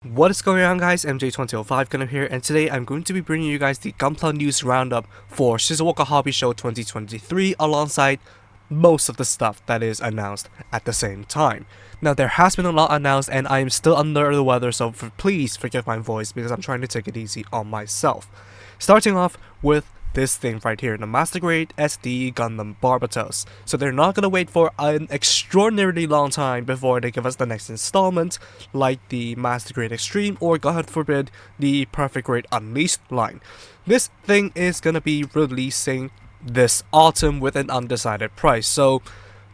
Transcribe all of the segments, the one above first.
What is going on, guys? MJ2005 Gundam here, and today I'm going to be bringing you guys the Gunpla news roundup for Shizuoka Hobby Show 2023 alongside most of the stuff that is announced at the same time. Now, there has been a lot announced and I am still under the weather, so please forgive my voice because I'm trying to take it easy on myself. Starting off with this thing right here, the Master Grade SD Gundam Barbatos. So they're not going to wait for an extraordinarily long time before they give us the next installment, like the Master Grade Extreme or, God forbid, the Perfect Grade Unleashed line. This thing is going to be releasing this autumn with an undecided price, so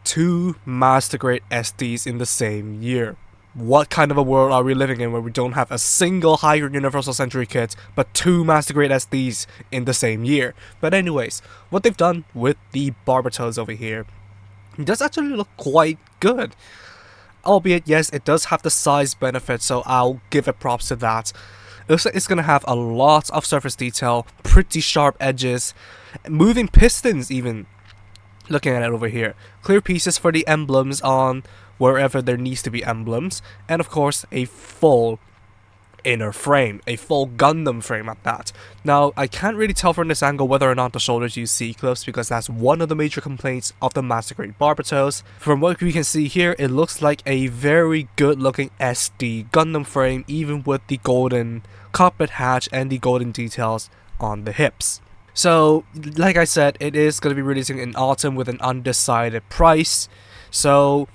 2 Master Grade SDs in the same year. What kind of a world are we living in where we don't have a single higher Universal Century kit, but 2 Master Grade SDs in the same year? But anyways, what they've done with the Barbatos over here does actually look quite good. Albeit, yes, it does have the size benefit, so I'll give it props to that. It looks like it's going to have a lot of surface detail, pretty sharp edges, moving pistons even. Looking at it over here, clear pieces for the emblems on wherever there needs to be emblems, and of course a full inner frame, a full Gundam frame at that. Now, I can't really tell from this angle whether or not the shoulders use Eclipse, because that's one of the major complaints of the Master Grade Barbatos. From what we can see here, it looks like a very good looking SD Gundam frame, even with the golden cockpit hatch and the golden details on the hips. So, like I said, it is going to be releasing in autumn with an undecided price. So,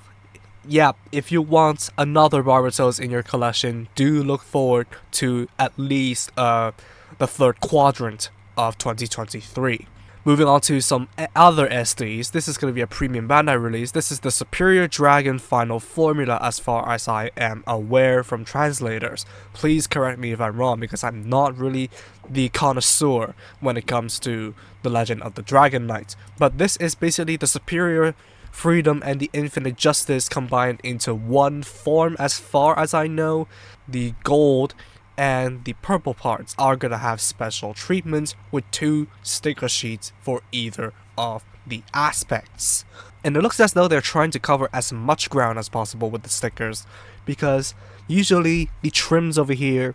yeah, if you want another Barbatos in your collection, do look forward to at least the third quadrant of 2023. Moving on to some other SDs, this is going to be a premium Bandai release. This is the Superior Dragon Final Formula as far as I am aware from translators. Please correct me if I'm wrong, because I'm not really the connoisseur when it comes to the Legend of the Dragon Knight. But this is basically the Superior Freedom and the Infinite Justice combined into one form as far as I know. The gold and the purple parts are going to have special treatments with 2 sticker sheets for either of the aspects. And it looks as though they're trying to cover as much ground as possible with the stickers, because usually the trims over here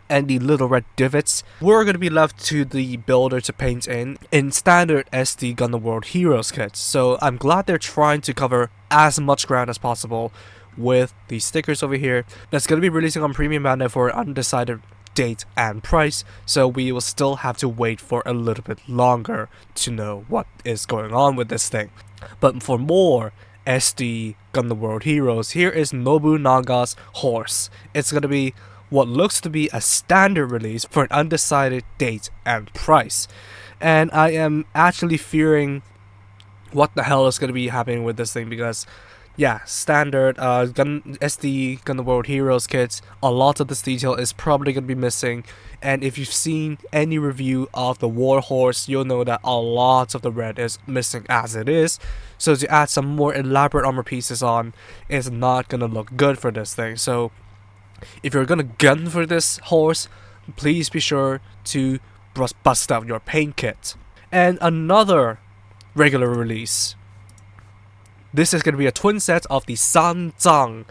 and the little red divots were going to be left to the builder to paint in standard SD Gundam World Heroes kits. So I'm glad they're trying to cover as much ground as possible with the stickers over here. That's going to be releasing on Premium Bandai for an undecided date and price, so we will still have to wait for a little bit longer to know what is going on with this thing. But for more SD Gundam World Heroes, here is Nobunaga's horse. It's going to be what looks to be a standard release for an undecided date and price. And I am actually fearing what the hell is going to be happening with this thing, because yeah, standard SD Gundam World Heroes kits, a lot of this detail is probably going to be missing. And if you've seen any review of the War Horse, you'll know that a lot of the red is missing as it is. So to add some more elaborate armor pieces on is not going to look good for this thing. So if you're going to gun for this horse, please be sure to bust out your paint kit. And another regular release. This is going to be a twin set of the Sanzang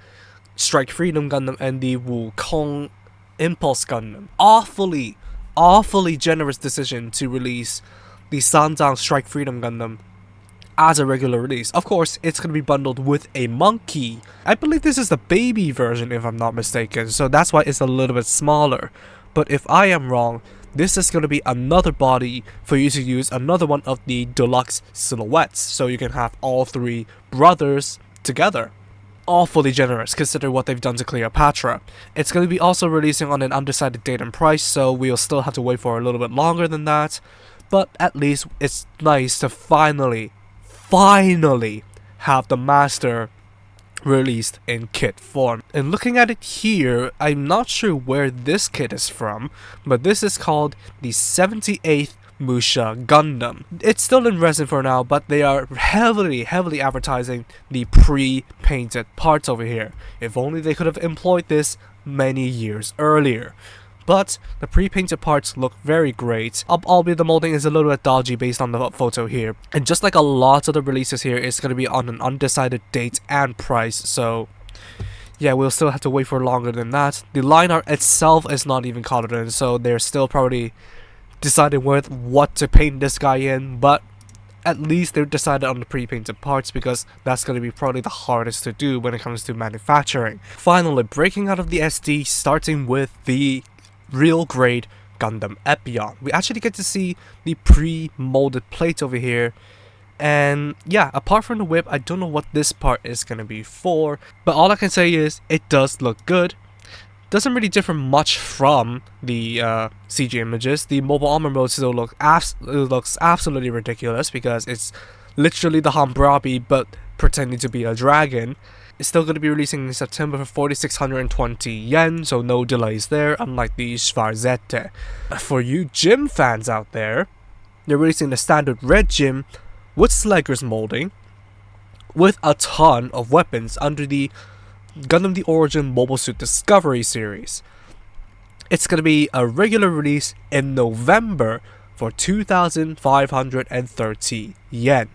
Strike Freedom Gundam and the Wukong Impulse Gundam. Awfully generous decision to release the Sanzang Strike Freedom Gundam as a regular release. Of course, it's going to be bundled with a monkey. I believe this is the baby version if I'm not mistaken, so that's why it's a little bit smaller. But if I am wrong, this is going to be another body for you to use another one of the deluxe silhouettes, so you can have all 3 brothers together. Awfully generous considering what they've done to Cleopatra. It's going to be also releasing on an undecided date and price, so we'll still have to wait for a little bit longer than that. But at least it's nice to finally have the Master released in kit form. And looking at it here, I'm not sure where this kit is from, but this is called the 78th Musha Gundam. It's still in resin for now, but they are heavily advertising the pre-painted parts over here. If only they could have employed this many years earlier. But the pre-painted parts look very great, albeit the molding is a little bit dodgy based on the photo here. And just like a lot of the releases here, it's going to be on an undecided date and price, so yeah, we'll still have to wait for longer than that. The line art itself is not even colored in, so they're still probably deciding with what to paint this guy in, but at least they've decided on the pre-painted parts because that's going to be probably the hardest to do when it comes to manufacturing. Finally, breaking out of the SD, starting with the real grade Gundam Epyon. We actually get to see the pre-molded plate over here. And yeah, apart from the whip, I don't know what this part is going to be for, but all I can say is it does look good. Doesn't really differ much from the CG images. The mobile armor mode still looks absolutely ridiculous because it's literally the Hammurabi but pretending to be a dragon. It's still going to be releasing in September for 4,620 yen, so no delays there, unlike the Schwarzette. For you gym fans out there, they're releasing the standard red gym with Slaggers molding, with a ton of weapons under the Gundam The Origin Mobile Suit Discovery series. It's going to be a regular release in November for 2,530 yen.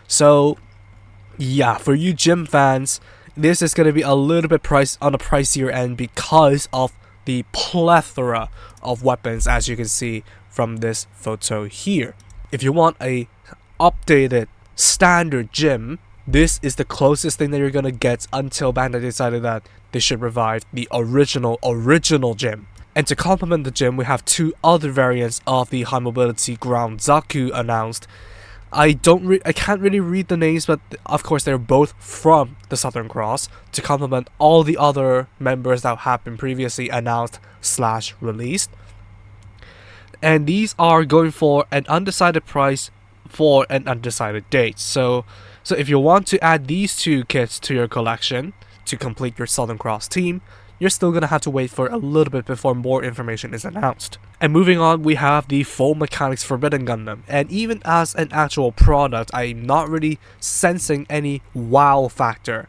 So yeah, for you gym fans, this is going to be a little bit on the pricier end because of the plethora of weapons, as you can see from this photo here. If you want a updated standard gym, this is the closest thing that you're gonna get until Bandai decided that they should revive the original gym. And to complement the gym, we have two other variants of the high mobility ground Zaku announced. I can't really read the names, but of course they're both from the Southern Cross to complement all the other members that have been previously announced / released. And these are going for an undecided price for an undecided date. So if you want to add these two kits to your collection to complete your Southern Cross team, you're still going to have to wait for a little bit before more information is announced. And moving on, we have the full mechanics Forbidden Gundam. And even as an actual product, I'm not really sensing any wow factor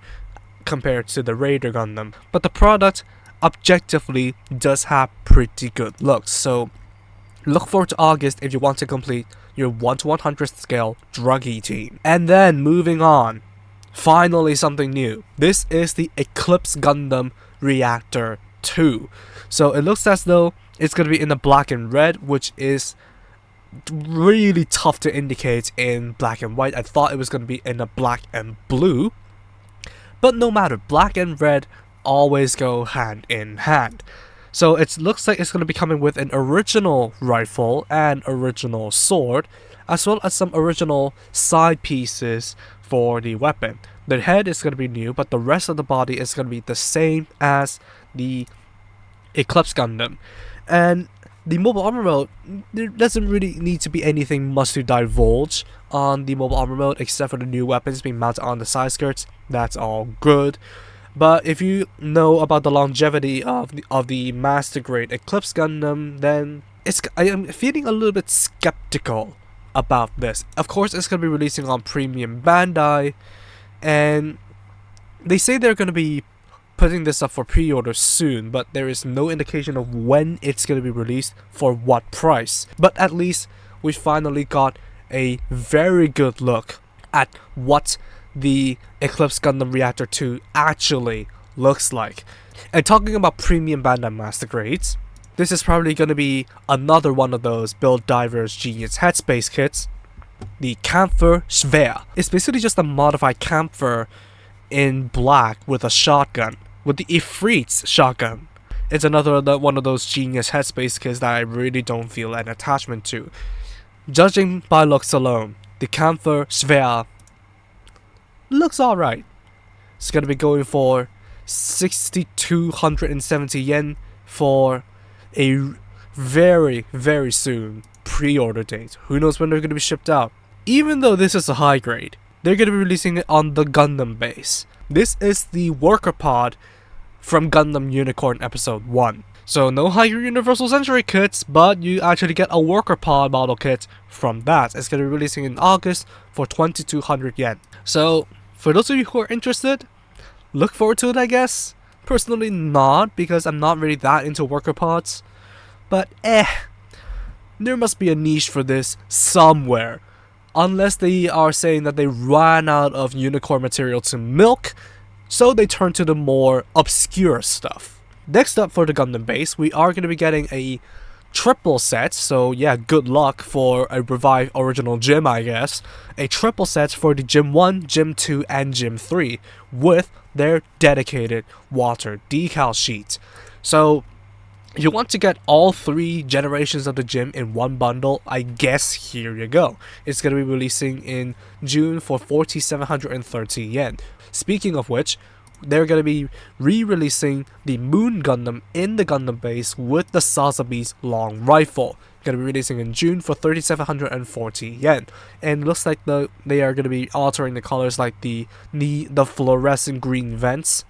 compared to the Raider Gundam. But the product objectively does have pretty good looks. So look forward to August if you want to complete your 1/100th scale druggy team. And then moving on, finally something new. This is the Eclipse Gundam Reactor 2. So it looks as though it's going to be in the black and red, which is really tough to indicate in black and white. I thought it was going to be in the black and blue, but no matter, black and red always go hand in hand. So it looks like it's going to be coming with an original rifle and original sword, as well as some original side pieces for the weapon. The head is going to be new, but the rest of the body is going to be the same as the Eclipse Gundam. And the mobile armor mode, there doesn't really need to be anything much to divulge on the mobile armor mode, except for the new weapons being mounted on the side skirts. That's all good. But if you know about the longevity of the master grade Eclipse Gundam, then I am feeling a little bit skeptical about this. Of course, it's going to be releasing on Premium Bandai, and they say they're going to be putting this up for pre-order soon, but there is no indication of when it's going to be released for what price. But at least we finally got a very good look at what the Eclipse Gundam Reactor 2 actually looks like. And talking about Premium Bandai Master Grades, this is probably going to be another one of those Build Diverse Genius Headspace kits, the Kampfer Schwer. It's basically just a modified Kampfer in black with a shotgun, with the Ifrit's shotgun. It's another one of those Genius Headspace kits that I really don't feel an attachment to. Judging by looks alone, the Kampfer Schwer looks alright. It's going to be going for 6,270 yen for a very, very soon pre-order date. Who knows when they're going to be shipped out. Even though this is a high grade, they're going to be releasing it on the Gundam base. This is the worker pod from Gundam Unicorn Episode 1. So no higher Universal Century kits, but you actually get a worker pod model kit from that. It's going to be releasing in August for 2,200 yen. So for those of you who are interested, look forward to it, I guess. Personally not, because I'm not really that into worker pods. But there must be a niche for this somewhere. Unless they are saying that they ran out of unicorn material to milk, So they turn to the more obscure stuff. Next up for the Gundam base, we are going to be getting a triple set, so yeah, good luck for a revived original gym, I guess. A triple set for the Gym 1, Gym 2, and Gym 3 with their dedicated water decal sheet. So you want to get all 3 generations of the gym in one bundle, I guess here you go. It's going to be releasing in June for 4,730 yen. Speaking of which, they're going to be re-releasing the Moon Gundam in the Gundam base with the Sazabi's long rifle. Going to be releasing in June for 3,740 yen. And it looks like they are going to be altering the colors, like the fluorescent green vents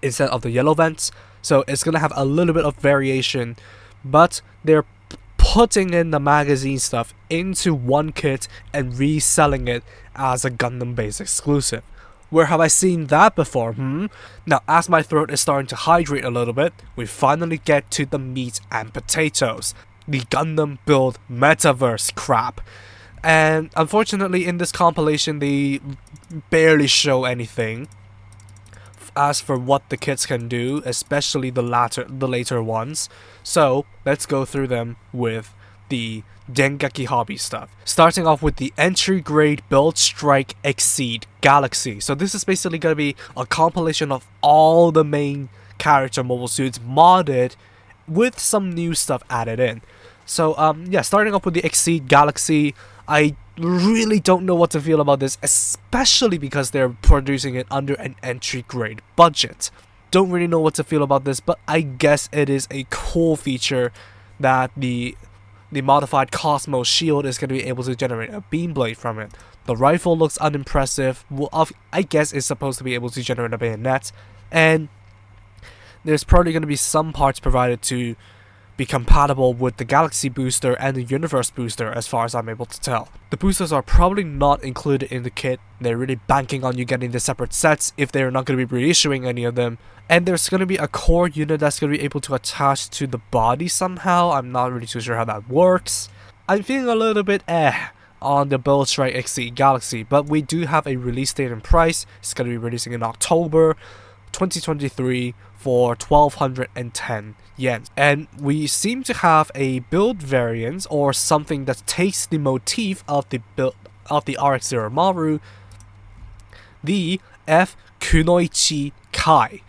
instead of the yellow vents. So it's going to have a little bit of variation, but they're putting in the magazine stuff into one kit and reselling it as a Gundam base exclusive. Where have I seen that before, Now, as my throat is starting to hydrate a little bit, we finally get to the meat and potatoes. The Gundam Build Metaverse crap. And unfortunately, in this compilation, they barely show anything as for what the kits can do, especially the later ones. So, let's go through them with the Dengeki Hobby stuff. Starting off with the entry grade Build Strike Exceed Galaxy. So this is basically going to be a compilation of all the main character mobile suits modded with some new stuff added in. So yeah, starting off with the Exceed Galaxy, I really don't know what to feel about this, especially because they're producing it under an entry grade budget. Don't really know what to feel about this, but I guess it is a cool feature that the modified Cosmos shield is going to be able to generate a beam blade from it. The rifle looks unimpressive. Well, I guess it's supposed to be able to generate a bayonet, and there's probably going to be some parts provided to be compatible with the Galaxy Booster and the Universe Booster, as far as I'm able to tell. The boosters are probably not included in the kit. They're really banking on you getting the separate sets if they're not going to be reissuing any of them. And there's going to be a core unit that's going to be able to attach to the body somehow. I'm not really too sure how that works. I'm feeling a little bit on the Build Strike Exceed Galaxy, but we do have a release date and price. It's going to be releasing in October 2023 for 1,210 yen. And we seem to have a build variant or something that takes the motif of the RX-0 Maru, the F-Kunoichi Kai.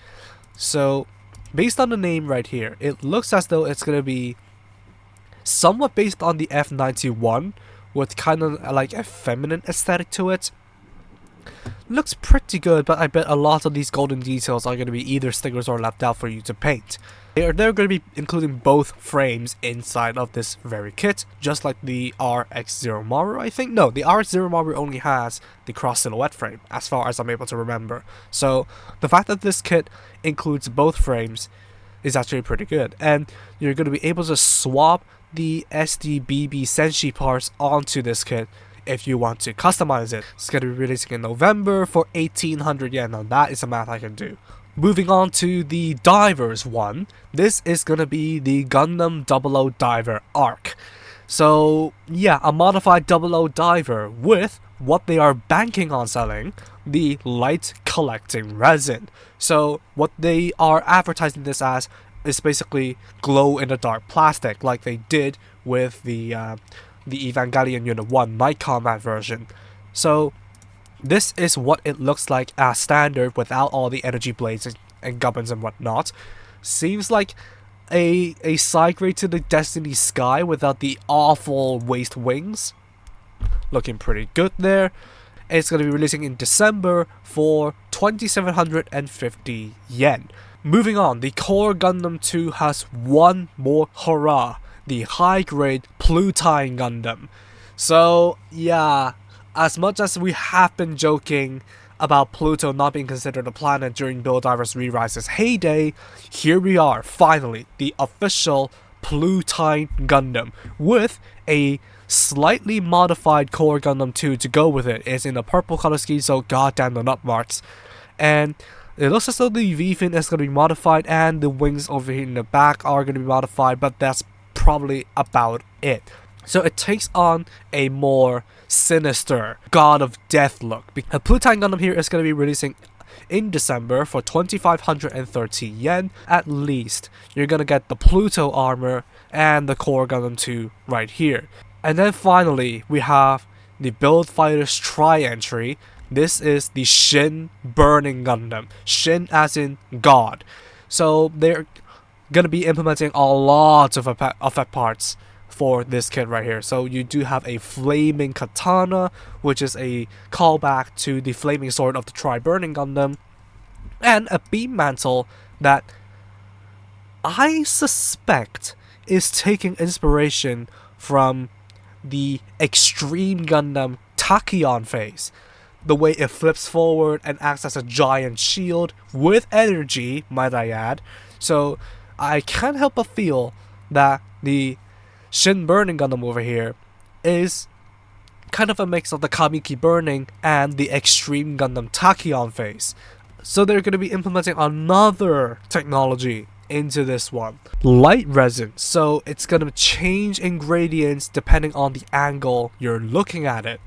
So, based on the name right here, it looks as though it's going to be somewhat based on the F91 with kind of like a feminine aesthetic to it. Looks pretty good, but I bet a lot of these golden details are going to be either stickers or left out for you to paint. They're going to be including both frames inside of this very kit, just like the RX-0 Maru, I think. No, the RX-0 Maru only has the cross silhouette frame, as far as I'm able to remember. So, the fact that this kit includes both frames is actually pretty good. And you're going to be able to swap the SDBB Senshi parts onto this kit if you want to customize it. It's going to be releasing in November for 1,800 yen. Now that is a math I can do. Moving on to the Divers one. This is going to be the Gundam 00 Diver Arc. So yeah, a modified 00 Diver with what they are banking on selling, the light collecting resin. So what they are advertising this as is basically glow in the dark plastic, like they did with the Evangelion Unit 1 Night Combat version. So this is what it looks like as standard without all the energy blades and gubbins and whatnot. Seems like a side grade to the Destiny Sky without the awful waist wings. Looking pretty good there. It's going to be releasing in December for 2,750 yen. Moving on, the Core Gundam 2 has one more hurrah. The high-grade Plutine Gundam. So, yeah, as much as we have been joking about Pluto not being considered a planet during Build Divers Re-Rise's heyday, here we are, finally, the official Plutine Gundam, with a slightly modified Core Gundam 2 to go with it. It's in a purple color scheme, so goddamn the nut marks. And it looks as though the V-fin is going to be modified, and the wings over here in the back are going to be modified, but that's probably about it. So it takes on a more sinister God of Death look. A Plutine Gundam here is going to be releasing in December for 2,530 yen at least. You're gonna get the Pluto armor and the Core Gundam 2 right here. And then finally, we have the Build Fighters tri-entry. This is the Shin Burning Gundam. Shin as in God. So they're gonna be implementing a lot of effect parts for this kit right here. So you do have a flaming katana, which is a callback to the flaming sword of the Tri-Burning Gundam, and a beam mantle that I suspect is taking inspiration from the Extreme Gundam Tachyon phase. The way it flips forward and acts as a giant shield with energy, might I add. So I can't help but feel that the Shin Burning Gundam over here is kind of a mix of the Kamiki Burning and the Extreme Gundam Tachyon phase. So they're going to be implementing another technology into this one. Light resin. So it's going to change ingredients depending on the angle you're looking at it.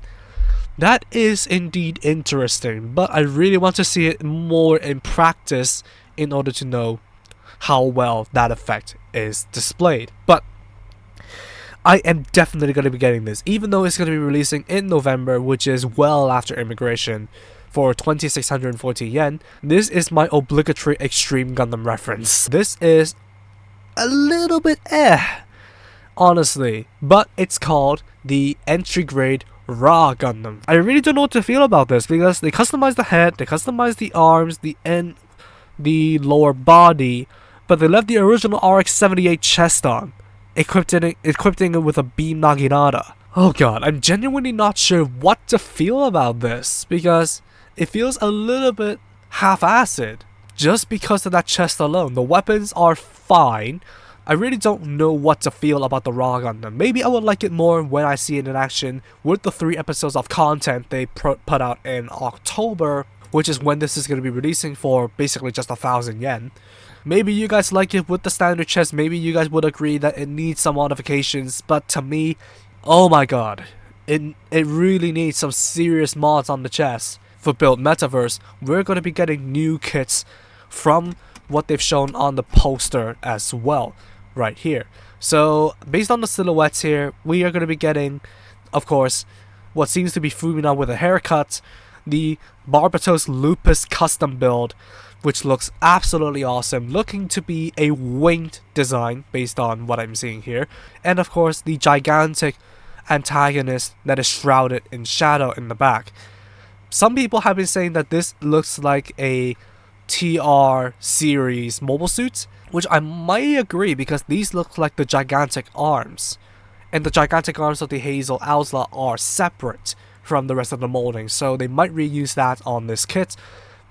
That is indeed interesting, but I really want to see it more in practice in order to know how well that effect is displayed. But I am definitely going to be getting this, even though it's going to be releasing in November, which is well after immigration, for 2,640 yen. This is my obligatory Extreme Gundam reference. This is a little bit honestly, but it's called the entry grade Lah Gundam. I really don't know what to feel about this because they customized the head, they customized the arms, the end, the lower body, but they left the original RX-78 chest on, equipping it with a beam naginata. Oh god, I'm genuinely not sure what to feel about this because it feels a little bit half-assed just because of that chest alone. The weapons are fine. I really don't know what to feel about the Lah Gundam. Maybe I would like it more when I see it in action with the 3 episodes of content they put out in October, which is when this is going to be releasing for basically just 1,000 yen. Maybe you guys like it with the standard chest, maybe you guys would agree that it needs some modifications, but to me, oh my god, it really needs some serious mods on the chest. For Build Metaverse, we're going to be getting new kits from what they've shown on the poster as well, right here. So, based on the silhouettes here, we are going to be getting, of course, what seems to be Fumina with a haircut, the Barbatos Lupus custom build, which looks absolutely awesome, looking to be a winged design based on what I'm seeing here, and of course the gigantic antagonist that is shrouded in shadow in the back. Some people have been saying that this looks like a TR series mobile suit, which I might agree because these look like the gigantic arms, and the gigantic arms of the Hazel Ausla are separate from the rest of the molding, so they might reuse that on this kit.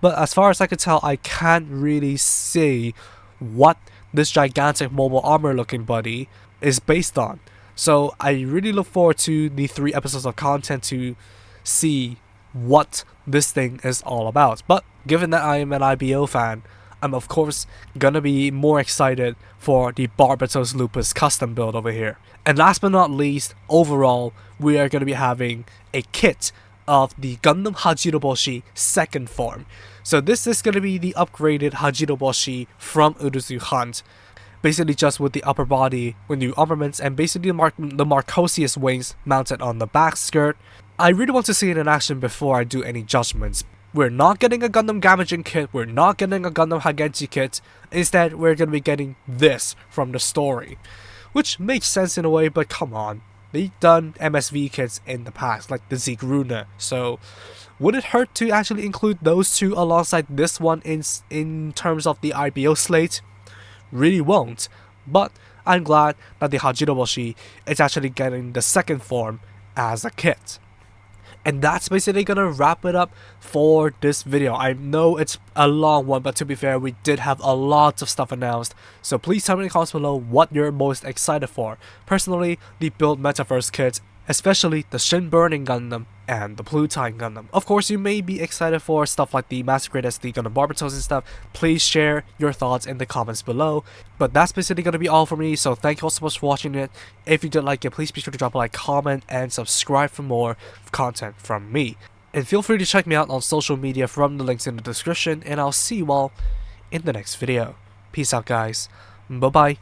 But as far as I can tell, I can't really see what this gigantic mobile armor looking buddy is based on. So I really look forward to the 3 episodes of content to see what this thing is all about. But given that I am an IBO fan, I'm of course gonna be more excited for the Barbatos Lupus custom build over here. And last but not least, overall, we are gonna be having a kit of the Gundam Hajiroboshi second form. So this is going to be the upgraded Hajiroboshi from Uruzu Hunt, basically just with the upper body with new armaments and basically the Marcosius wings mounted on the back skirt. I really want to see it in action before I do any judgments. We're not getting a Gundam Gamajin kit, we're not getting a Gundam Hagenchi kit, instead we're going to be getting this from the story. Which makes sense in a way, but come on. They've done MSV kits in the past, like the Ziegruna, so would it hurt to actually include those two alongside this one in terms of the IBO slate? Really won't, but I'm glad that the Hajiroboshi is actually getting the second form as a kit. And that's basically gonna wrap it up for this video. I know it's a long one, but to be fair, we did have a lot of stuff announced. So please tell me in the comments below what you're most excited for. Personally, the Build Metaverse kit, especially the Shin Burning Gundam and the Plutine Gundam. Of course, you may be excited for stuff like the Massacred SD Gundam Barbatos and stuff. Please share your thoughts in the comments below. But that's basically going to be all for me, so thank you all so much for watching it. If you did like it, please be sure to drop a like, comment, and subscribe for more content from me. And feel free to check me out on social media from the links in the description, and I'll see you all in the next video. Peace out, guys. Bye bye.